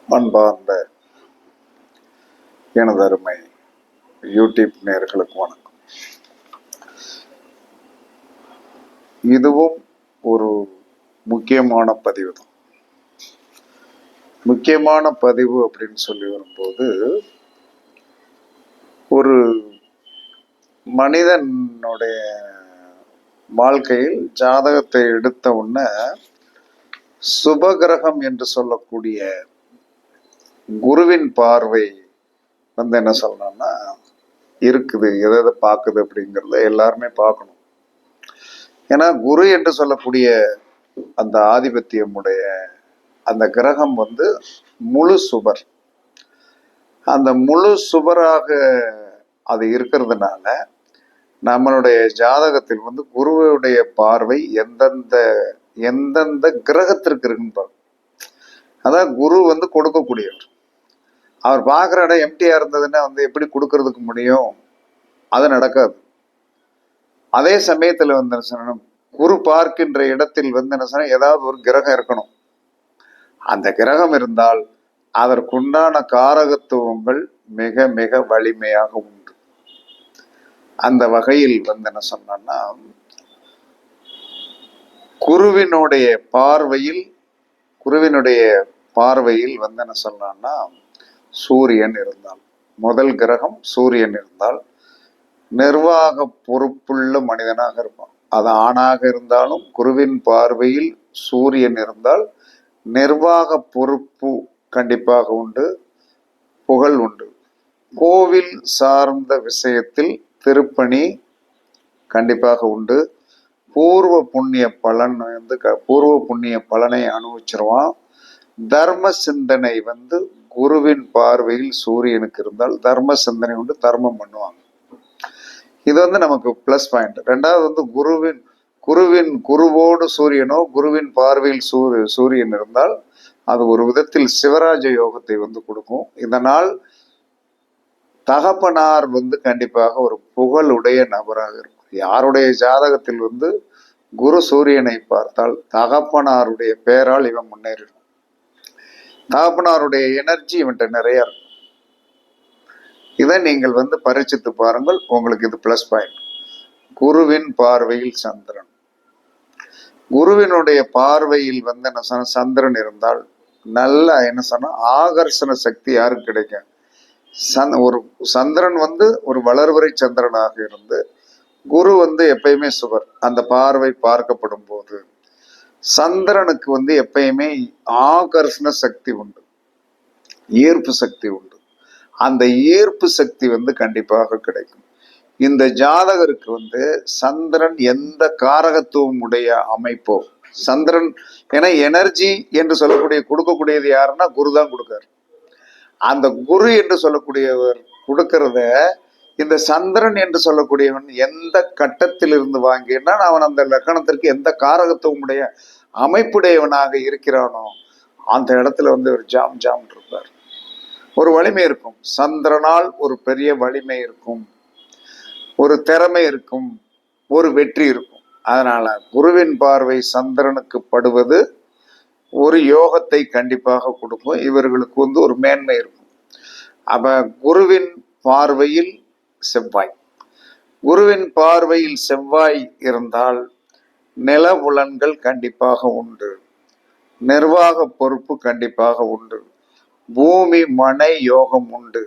அன்பார்ந்த எனது அருமை யூடியூப் நேயர்களுக்கு வணக்கம். இதுவும் ஒரு முக்கியமான பதிவு தான். முக்கியமான பதிவு அப்படின்னு சொல்லி வரும்போது, ஒரு மனிதனுடைய வாழ்க்கையில் ஜாதகத்தை எடுத்த உடனே சுபகிரகம் என்று சொல்லக்கூடிய குருவின் பார்வை என்ன சொல்லணும்னா இருக்குது, எதை பார்க்குது அப்படிங்கிறத எல்லாருமே பார்க்கணும். ஏன்னா குரு என்று சொல்லக்கூடிய அந்த ஆதிபத்தியம் உடைய அந்த கிரகம் முழு சுபர். அந்த முழு சுபராக அது இருக்கிறதுனால நம்மளுடைய ஜாதகத்தில் குருவுடைய பார்வை எந்தெந்த எந்தெந்த கிரகத்திற்கு இருக்குன்னு. அதான் குரு கொடுக்கக்கூடியவர். அவர் பார்க்குற இடம் எம்டியா இருந்ததுன்னா எப்படி கொடுக்கறதுக்கு முடியும்? அது நடக்காது. அதே சமயத்துல குரு பார்க்கின்ற இடத்தில் என்ன சொன்னா ஏதாவது ஒரு கிரகம் இருக்கணும். அந்த கிரகம் இருந்தால் அதற்குண்டான காரகத்துவங்கள் மிக மிக வலிமையாக உண்டு. அந்த வகையில் என்ன சொன்னா குருவினுடைய பார்வையில் என்ன சொன்னா சூரியன் இருந்தால், முதல் கிரகம் சூரியன் இருந்தால் நிர்வாக பொறுப்புள்ள மனிதனாக இருப்பான். அது ஆணாக இருந்தாலும் குருவின் பார்வையில் சூரியன் இருந்தால் நிர்வாக பொறுப்பு கண்டிப்பாக உண்டு, புகழ் உண்டு. கோவில் சார்ந்த விஷயத்தில் திருப்பணி கண்டிப்பாக உண்டு. பூர்வ புண்ணிய பலனை அனுபவிச்சிருவான். தர்ம சிந்தனை குருவின் பார்வையில் சூரியனுக்கு இருந்தால் தர்ம சிந்தனை உண்டு, தர்மம் பண்ணுவாங்க. இது நமக்கு பிளஸ் பாயிண்ட். ரெண்டாவது குருவோடு சூரியனோ குருவின் பார்வையில் சூரியன் இருந்தால் அது ஒரு விதத்தில் சிவராஜ யோகத்தை கொடுக்கும். இதனால் தகப்பனார் கண்டிப்பாக ஒரு புகழுடைய நபராக இருக்கும். யாருடைய ஜாதகத்தில் குரு சூரியனை பார்த்தால் தகப்பனாருடைய பெயரால் இவன் முன்னேறிடும். தகப்பனாருடைய எனர்ஜி இவன்ட்ட நிறைய இருக்கும். இதை நீங்கள் பரிசித்து பாருங்கள், உங்களுக்கு இது பிளஸ் பாயிண்ட். குருவின் பார்வையில் சந்திரன், குருவினுடைய பார்வையில் என்ன சொன்ன சந்திரன் இருந்தால் நல்ல என்ன சொன்னா ஆகர்ஷண சக்தி யாருக்கு கிடைக்கும்? ஒரு சந்திரன் ஒரு வளர்வரை சந்திரனாக இருந்து குரு எப்பயுமே சுவர். அந்த பார்வை பார்க்கப்படும் போது சந்திரனுக்கு எப்பயுமே ஆகர்ஷண சக்தி உண்டு, ஈர்ப்பு சக்தி உண்டு. அந்த ஈர்ப்பு சக்தி கண்டிப்பாக கிடைக்கும். இந்த ஜாதகருக்கு சந்திரன் எந்த காரகத்துவம் உடைய அமைப்போ, சந்திரன் என எனர்ஜி என்று சொல்லக்கூடிய கொடுக்கக்கூடியது யாருன்னா குரு தான் கொடுக்காரு. அந்த குரு என்று சொல்லக்கூடியவர் கொடுக்கறத இந்த சந்திரன் என்று சொல்லக்கூடியவன் எந்த கட்டத்தில் இருந்து வாங்கினா அவன் அந்த லக்கணத்திற்கு எந்த காரகத்துவம் உடைய அமைப்புடையவனாக இருக்கிறானோ அந்த இடத்துல ஒரு ஜாம் இருப்பார். ஒரு வலிமை இருக்கும். சந்திரனால் ஒரு பெரிய வலிமை இருக்கும், ஒரு திறமை இருக்கும், ஒரு வெற்றி இருக்கும். அதனால குருவின் பார்வை சந்திரனுக்கு படுவது ஒரு யோகத்தை கண்டிப்பாக கொடுக்கும். இவர்களுக்கு ஒரு மேன்மை இருக்கும். அப்ப குருவின் பார்வையில் செவ்வாய், குருவின் பார்வையில் செவ்வாய் இருந்தால் நிலபுலன்கள் கண்டிப்பாக உண்டு, நிர்வாக பொறுப்பு கண்டிப்பாக உண்டு, பூமி மனை யோகம் உண்டு,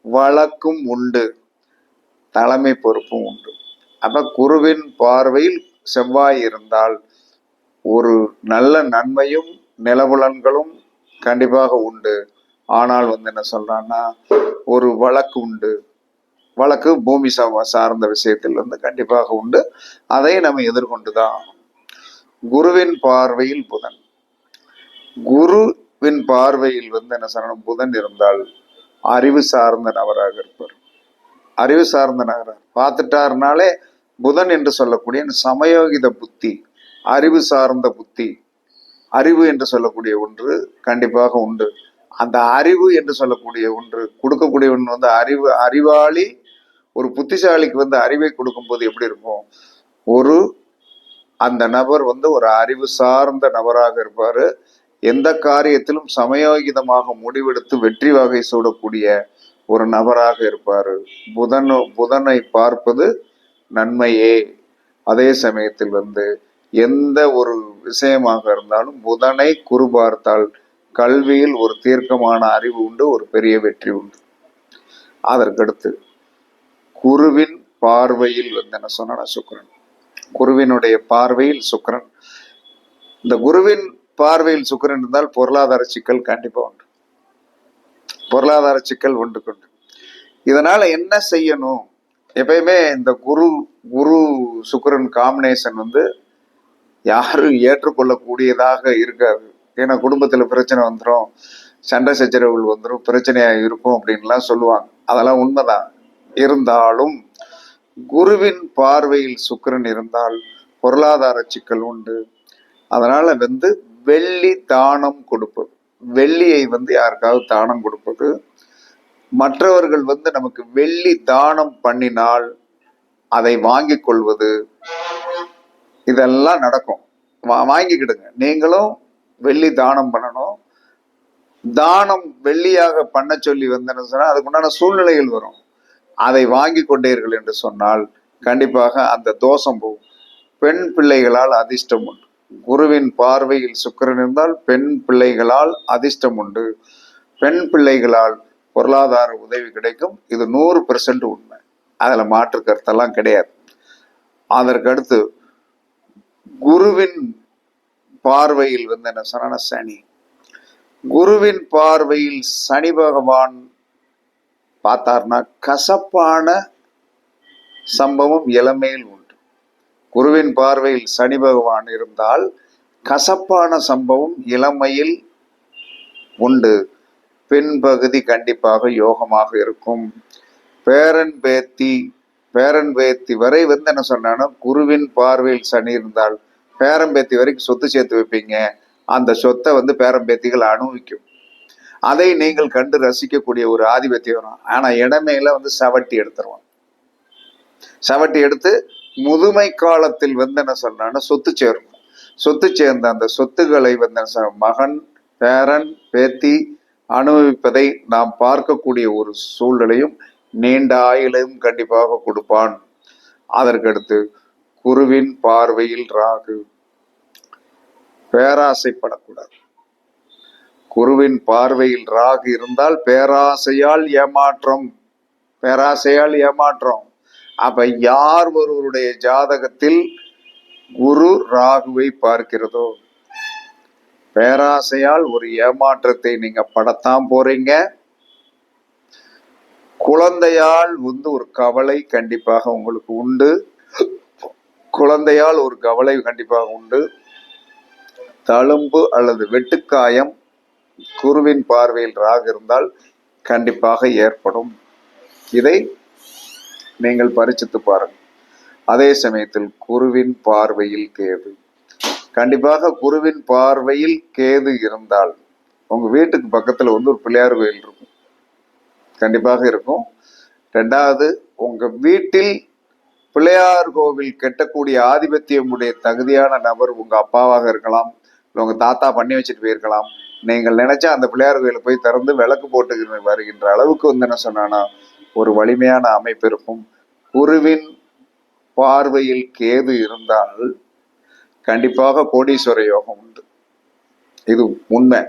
வழக்கும் உண்டு, தலைமை பொறுப்பும் உண்டு. அப்ப குருவின் பார்வையில் செவ்வாய் இருந்தால் ஒரு நல்ல நன்மையும் நிலபுலன்களும் கண்டிப்பாக உண்டு. ஆனால் என்ன சொல்றான்னா ஒரு வழக்கு உண்டு. வழக்கு பூமி சார்ந்த விஷயத்தில் கண்டிப்பாக உண்டு. அதை நம்ம எதிர்கொண்டுதான். குருவின் பார்வையில் புதன், குருவின் பார்வையில் என்ன சொல்லணும் புதன் இருந்தால் அறிவு சார்ந்த நபராக இருப்பார். அறிவு சார்ந்த நபராக பார்த்துட்டாருனாலே புதன் என்று சொல்லக்கூடிய சமயோகித புத்தி, அறிவு சார்ந்த புத்தி, அறிவு என்று சொல்லக்கூடிய ஒன்று கண்டிப்பாக உண்டு. அந்த அறிவு என்று சொல்லக்கூடிய ஒன்று கொடுக்கக்கூடியவன் அறிவாளி. ஒரு புத்திசாலிக்கு அறிவை கொடுக்கும் போது எப்படி இருக்கும்? அந்த நபர் ஒரு அறிவு சார்ந்த நபராக இருப்பாரு. எந்த காரியத்திலும் சமயோகிதமாக முடிவெடுத்து வெற்றி வகை சூடக்கூடிய ஒரு நபராக இருப்பாரு. புதனை பார்ப்பது நன்மையே. அதே சமயத்தில் எந்த ஒரு விஷயமாக இருந்தாலும் புதனை குரு பார்த்தால் கல்வியில் ஒரு தீர்க்கமான அறிவு உண்டு, ஒரு பெரிய வெற்றி உண்டு. அதற்கடுத்து குருவின் பார்வையில் என்ன சொன்னா சுக்கிரன், குருவினுடைய பார்வையில் சுக்கிரன். இந்த குருவின் பார்வையில் சுக்கிரன் இருந்தால் பொருளாதார சிக்கல் கண்டிப்பா உண்டு, பொருளாதார சிக்கல் உண்டு கொண்டு. இதனால என்ன செய்யணும்? எப்பயுமே இந்த குரு குரு சுக்கிரன் காம்பினேஷன் யாரும் ஏற்றுக்கொள்ளக்கூடியதாக இருக்காது. ஏன்னா குடும்பத்துல பிரச்சனை வந்துடும், சண்டை சச்சரவுகள் வந்துடும், பிரச்சனையா இருக்கும் அப்படின்லாம் சொல்லுவாங்க. அதெல்லாம் உண்மைதான். இருந்தாலும் குருவின் பார்வையில் சுக்கிரன் இருந்தால் பொருளாதார சிக்கல் உண்டு. அதனால வெள்ளி தானம் கொடுப்பது, வெள்ளியை யாருக்காவது தானம் கொடுப்பது, மற்றவர்கள் நமக்கு வெள்ளி தானம் பண்ணினால் அதை வாங்கி கொள்வது, இதெல்லாம் நடக்கும். வாங்கிக்கிடுங்க. நீங்களும் வெள்ளி தானம் பண்ணணும். தானம் வெள்ளியாக பண்ண சொல்லி சொன்னா அதுக்குண்டான சூழ்நிலைகள் வரும். அதை வாங்கி கொண்டீர்கள் என்று சொன்னால் கண்டிப்பாக அந்த தோஷம் போகும். பெண் பிள்ளைகளால் அதிர்ஷ்டம் உண்டு. குருவின் பார்வையில் சுக்கிரன் இருந்தால் பெண் பிள்ளைகளால் அதிர்ஷ்டம் உண்டு. பெண் பிள்ளைகளால் பொருளாதார உதவி கிடைக்கும். இது 100% உண்மை. அதுல மாற்று கருத்தெல்லாம் கிடையாது. அதற்கடுத்து குருவின் பார்வையில் என்ன சொன்ன சனி, குருவின் பார்வையில் சனி பகவான் பார்த்தார்னா கசப்பான சம்பவம் இளமையில் உண்டு. குருவின் பார்வையில் சனி பகவான் இருந்தால் கசப்பான சம்பவம் இளமையில் உண்டு. பின்பகுதி கண்டிப்பாக யோகமாக இருக்கும். பேரன் பேத்தி வரை என்ன சொன்னா குருவின் பார்வையில் சனி இருந்தால் பேரம்பேத்தி வரைக்கும் சொத்து சேர்த்து வைப்பீங்க. அந்த சொத்தை பேரம்பேத்திகள் அனுபவிக்கும். அதை நீங்கள் கண்டு ரசிக்கக்கூடிய ஒரு ஆதிபத்தியம் வரும். ஆனா இடமையில சவட்டி எடுத்துருவான். சவட்டி எடுத்து முதுமை காலத்தில் என்ன சொன்னா சொத்து சேரும். சொத்து சேர்ந்த அந்த சொத்துக்களை மகன் பேரன் பேத்தி அனுபவிப்பதை நாம் பார்க்கக்கூடிய ஒரு சூழ்நிலையும் நீண்ட ஆயுளையும் கண்டிப்பாக கொடுப்பான். அதற்கடுத்து குருவின் பார்வையில் ராகு, பேராசைப்படக்கூடாது. குருவின் பார்வையில் ராகு இருந்தால் பேராசையால் ஏமாற்றம், பேராசையால் ஏமாற்றம். அப்ப யார் ஒருவருடைய ஜாதகத்தில் குரு ராகுவை பார்க்கிறதோ பேராசையால் ஒரு ஏமாற்றத்தை நீங்க படத்தான் போறீங்க. குழந்தையால் ஒரு கவலை கண்டிப்பாக உங்களுக்கு உண்டு. குழந்தையால் ஒரு கவலை கண்டிப்பாக உண்டு. தழும்பு அல்லது வெட்டுக்காயம் குருவின் பார்வையில் ராகு இருந்தால் கண்டிப்பாக ஏற்படும். இதை நீங்கள் பரிசித்து பாருங்கள். அதே சமயத்தில் குருவின் பார்வையில் கேது, கண்டிப்பாக குருவின் பார்வையில் கேது இருந்தால் உங்க வீட்டுக்கு பக்கத்துல ஒரு பிள்ளையார் கோயில் இருக்கும், கண்டிப்பாக இருக்கும். ரெண்டாவது, உங்க வீட்டில் பிள்ளையார் கோவில் கட்டக்கூடிய ஆதிபத்தியம் உடைய தகுதியான நபர் உங்க அப்பாவாக இருக்கலாம், உங்க தாத்தா பண்ணி வச்சுட்டு போயிருக்கலாம். நீங்கள் நினைச்சா அந்த பிள்ளையார் கோயில போய் திறந்து விளக்கு போட்டு வருகின்ற அளவுக்கு என்ன சொன்னா ஒரு வலிமையான அமைப்பு இருக்கும். குருவின் பார்வையில் கேது இருந்தால் கண்டிப்பாக கோடீஸ்வர யோகம் உண்டு. இது உண்மை.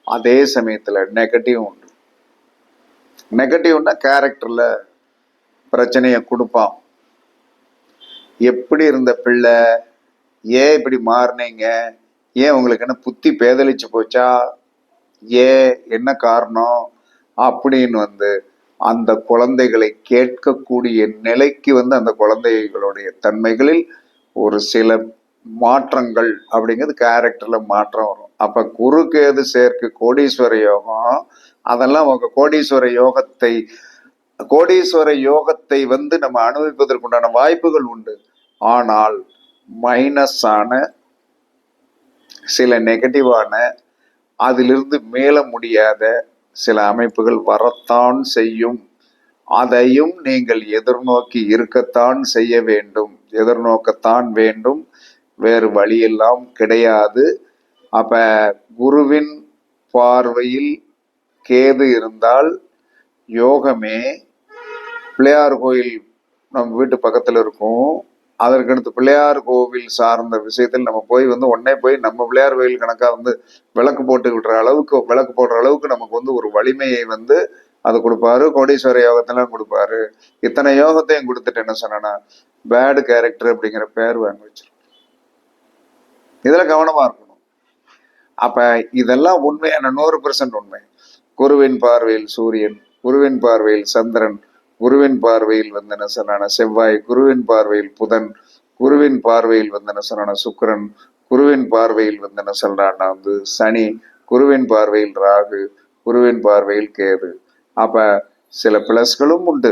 அதே சமயத்துல நெகட்டிவ் உண்டு. நெகட்டிவ்னா கேரக்டர்ல பிரச்சனையை கொடுப்பான். எப்படி இருந்த பிள்ளை, ஏன் இப்படி மாறினீங்க, ஏன் உங்களுக்கு என்ன புத்தி பேதலிச்சு போச்சா, ஏன் என்ன காரணம் அப்படின்னு அந்த குழந்தைகளை கேட்கக்கூடிய நிலைக்கு அந்த குழந்தைகளுடைய தன்மைகளில் ஒரு சில மாற்றங்கள் அப்படிங்கிறது கேரக்டர்ல மாற்றம் வரும். அப்ப குரு கேது சேர்க்கு கோடீஸ்வர யோகம், அதெல்லாம் உங்க கோடீஸ்வர யோகத்தை நம்ம அனுபவிப்பதற்குண்டான வாய்ப்புகள் உண்டு. ஆனால் மைனஸான சில நெகட்டிவான அதிலிருந்து மேல முடியாத சில அமைப்புகள் வரத்தான் செய்யும். அதையும் நீங்கள் எதிர்நோக்கி இருக்கத்தான் செய்ய வேண்டும், எதிர்நோக்கத்தான் வேண்டும். வேறு வழியெல்லாம் கிடையாது. அப்ப குருவின் பார்வையில் கேது இருந்தால் யோகமே. பிள்ளையார் கோயில் நம்ம வீட்டு பக்கத்துல இருக்கும். அதற்கடுத்து பிள்ளையார் கோவில் சார்ந்த விஷயத்தில் நம்ம போய் உடனே போய் நம்ம பிள்ளையார் கோயில் கணக்கா விளக்கு போட்டு விடுற அளவுக்கு, விளக்கு போடுற அளவுக்கு நமக்கு ஒரு வலிமையை அது கொடுப்பாரு. கோடீஸ்வர யோகத்தெல்லாம் கொடுப்பாரு. இத்தனை யோகத்தையும் கொடுத்துட்டு என்ன சொன்னா பேடு கேரக்டர் அப்படிங்கிற பேர் வாங்கி வச்சிருக்கோம். இதுல கவனமா இருக்கணும். அப்ப இதெல்லாம் உண்மையான 100% உண்மை. குருவின் பார்வையில் சூரியன், குருவின் பார்வையில் சந்திரன், குருவின் பார்வையில் என்ன சொன்னான செவ்வாய், குருவின் பார்வையில் புதன், குருவின் பார்வையில் என்ன சொன்னான சுக்கிரன், குருவின் பார்வையில் என்ன சொல்றான்னா சனி, குருவின் பார்வையில் ராகு, குருவின் பார்வையில் கேது. அப்ப சில பிளஸ்களும் உண்டு,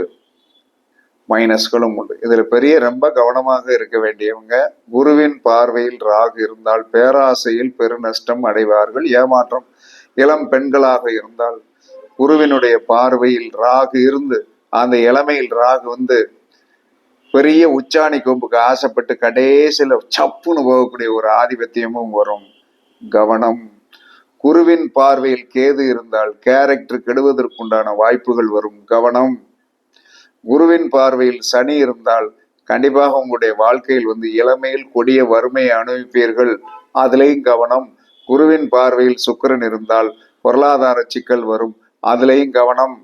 மைனஸ்களும் உண்டு. இதுல பெரிய ரொம்ப கவனமாக இருக்க வேண்டியவங்க, குருவின் பார்வையில் ராகு இருந்தால் பேராசையில் பெருநஷ்டம் அடைவார்கள், ஏமாற்றம். இளம் பெண்களாக இருந்தால் குருவினுடைய பார்வையில் ராகு இருந்து அந்த இளமையில் ராகு பெரிய உச்சாணி கொம்புக்கு ஆசைப்பட்டு கடைசியில சப்புன்னு போகக்கூடிய ஒரு ஆதிபத்தியமும் வரும். கவனம். குருவின் பார்வையில் கேது இருந்தால் கேரக்டர் கெடுவதற்குண்டான வாய்ப்புகள் வரும். கவனம். குருவின் பார்வையில் சனி இருந்தால் கண்டிப்பாக உங்களுடைய வாழ்க்கையில் இளமையில் கொடிய வறுமையை அனுபவிப்பீர்கள். அதுலேயும் கவனம். குருவின் பார்வையில் சுக்கிரன் இருந்தால் பொருளாதார சிக்கல் வரும். அதுலேயும் கவனம்.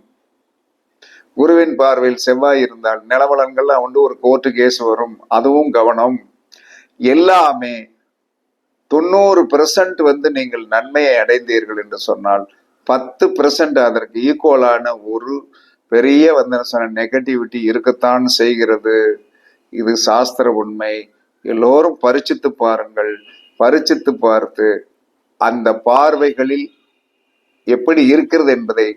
குருவின் பார்வையில் செவ்வாய் இருந்தால் நிலவலங்கள்லாம் ஒரு கோர்ட்டு கேஸ் வரும். அதுவும் கவனம். எல்லாமே 90% நீங்கள் நன்மையை அடைந்தீர்கள் என்று சொன்னால் 10% அதற்கு ஈக்குவலான ஒரு பெரிய நெகட்டிவிட்டி இருக்கத்தான் செய்கிறது. இது சாஸ்திர உண்மை. எல்லோரும் பரிச்சித்து பாருங்கள். பரிச்சித்து பார்த்து அந்த பார்வைகளில் எப்படி இருக்கிறது என்பதை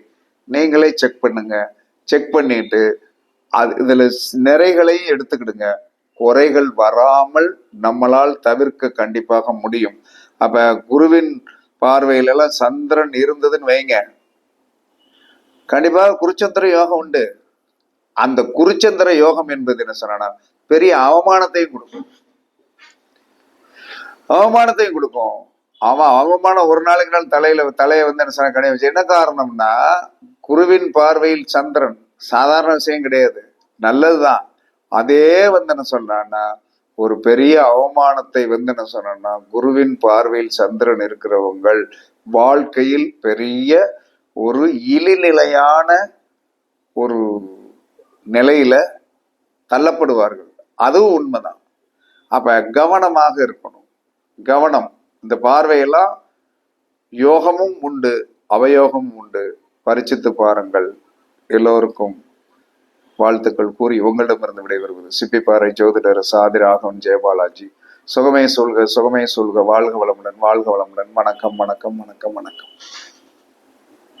நீங்களே செக் பண்ணுங்க. செக் பண்ணிட்டு இதுல நிறைகளையும் எடுத்துக்கிடுங்க. குறைகள் வராமல் நம்மளால் தவிர்க்க கண்டிப்பாக முடியும். அப்ப குருவின் பார்வையில எல்லாம் சந்திரன் இருந்ததுன்னு வைங்க, கண்டிப்பாக குருச்சந்திர யோகம் உண்டு. அந்த குருச்சந்திர யோகம் என்பது என்ன சொன்னா பெரிய அவமானத்தையும் கொடுக்கும். அவமானத்தையும் கொடுக்கும். அவமானம் ஒரு நாளைக்கு நாள் தலையை என்ன சொன்ன கடைய வச்சு. என்ன காரணம்னா குருவின் பார்வையில் சந்திரன் சாதாரண விஷயம் கிடையாது, நல்லதுதான். அதே என்ன சொன்னா ஒரு பெரிய அவமானத்தை என்ன சொன்னா குருவின் பார்வையில் சந்திரன் இருக்கிறவங்கள் வாழ்க்கையில் பெரிய ஒரு இழிநிலையான ஒரு நிலையில தள்ளப்படுவார்கள். அதுவும் உண்மைதான். அப்ப கவனமாக இருக்கணும். கவனம். இந்த பார்வையெல்லாம் யோகமும் உண்டு, அவயோகமும் உண்டு. பரிச்சித்து பாருங்கள். எல்லோருக்கும் வாழ்த்துக்கள் கூறி உங்களிடமிருந்து விடைபெறுவது சிப்பிப்பாறை ஜோதிடர் சாதி ராகவன் ஜெயபாலாஜி. சுகமே சொல்க, சுகமே சொல்க. வாழ்க வளமுடன், வாழ்க வளமுடன். வணக்கம், வணக்கம், வணக்கம், வணக்கம்.